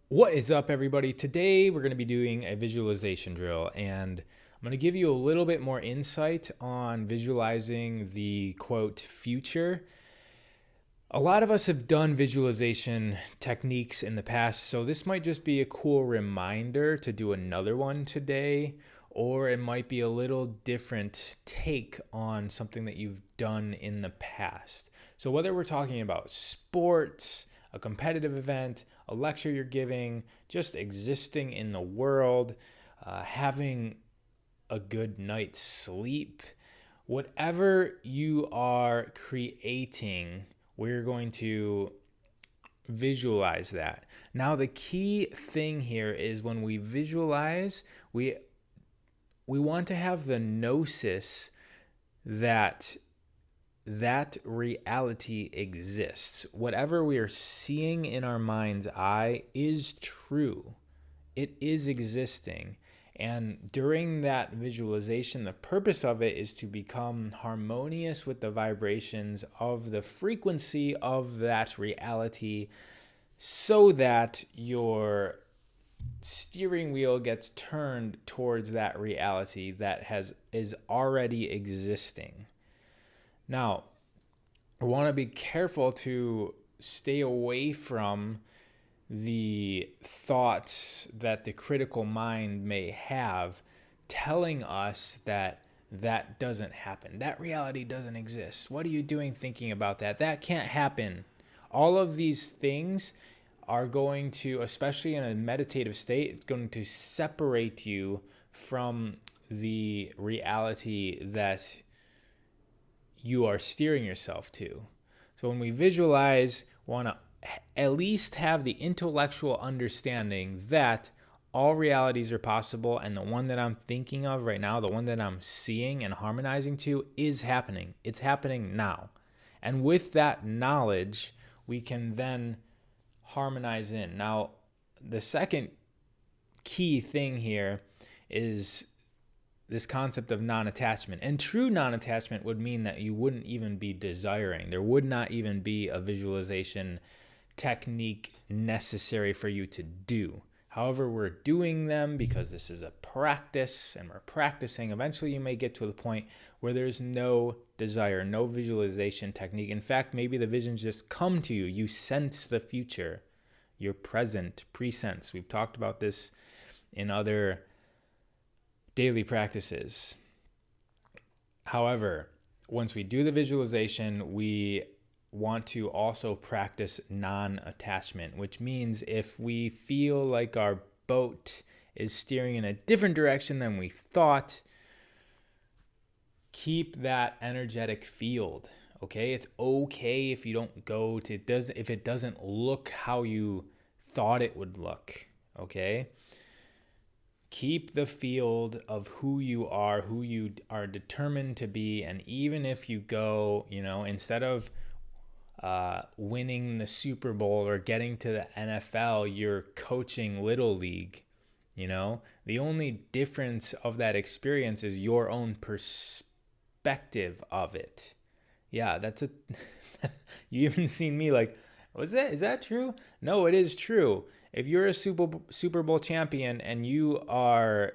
What is up, everybody? Today we're going to be doing a visualization drill, and I'm going to give you a little bit more insight on visualizing the quote future. A lot of us have done visualization techniques in the past, so this might just be a cool reminder to do another one today, or it might be a little different take on something that you've done in the past. So, whether we're talking about sports, a competitive event, a lecture you're giving, just existing in the world, having a good night's sleep, whatever you are creating, we're going to visualize that. Now, the key thing here is when we visualize, we want to have the gnosis that reality exists. Whatever we are seeing in our mind's eye is true. It is existing. And during that visualization, the purpose of it is to become harmonious with the vibrations of the frequency of that reality so that your steering wheel gets turned towards that reality that is already existing. Now, I want to be careful to stay away from the thoughts that the critical mind may have telling us that that doesn't happen. That reality doesn't exist. What are you doing thinking about that? That can't happen. All of these things are going to, especially in a meditative state, it's going to separate you from the reality that you are steering yourself to. So when we visualize, we want to at least have the intellectual understanding that all realities are possible, and the one that I'm thinking of right now, the one that I'm seeing and harmonizing to, is happening. It's happening now. And with that knowledge, we can then harmonize in. Now, the second key thing here is this concept of non-attachment. And true non-attachment would mean that you wouldn't even be desiring. There would not even be a visualization technique necessary for you to do. However, we're doing them because this is a practice and we're practicing. Eventually, you may get to the point where there's no desire, no visualization technique. In fact, maybe the visions just come to you. You sense the future. You're present, presense. We've talked about this in other daily practices. However, once we do the visualization, we want to also practice non-attachment, which means if we feel like our boat is steering in a different direction than we thought, keep that energetic field. Okay, it's okay if you don't go to if it doesn't look how you thought it would look. Okay, keep the field of who you are determined to be, and even if you go, instead of winning the Super Bowl or getting to the NFL, you're coaching Little League. The only difference of that experience is your own perspective of it. Yeah, that's a. You even seen me like, is that true? No, it is true. If you're a Super Bowl champion and you are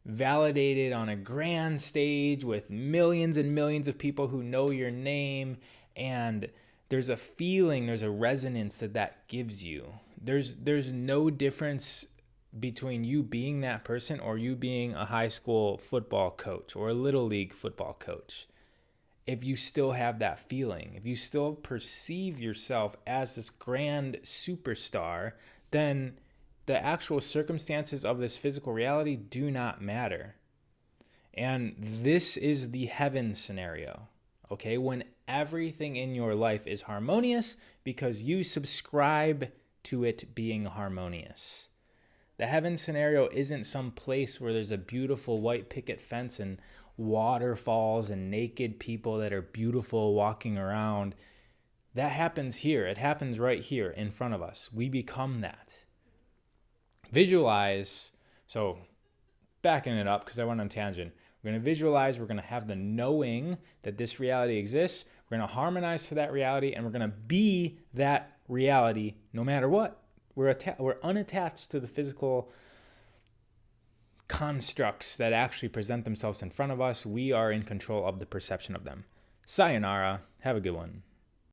validated on a grand stage with millions and millions of people who know your name, and there's a feeling, there's a resonance that gives you. There's no difference between you being that person or you being a high school football coach or a little league football coach. If you still have that feeling, if you still perceive yourself as this grand superstar, then the actual circumstances of this physical reality do not matter. And this is the heaven scenario, okay? When everything in your life is harmonious because you subscribe to it being harmonious. The heaven scenario isn't some place where there's a beautiful white picket fence and waterfalls and naked people that are beautiful walking around. That happens here. It happens right here in front of us. We become that. Visualize. So backing it up because I went on a tangent. We're going to visualize. We're going to have the knowing that this reality exists. We're going to harmonize to that reality, and we're going to be that reality no matter what. we're unattached to the physical constructs that actually present themselves in front of us. We are in control of the perception of them. Sayonara. Have a good one.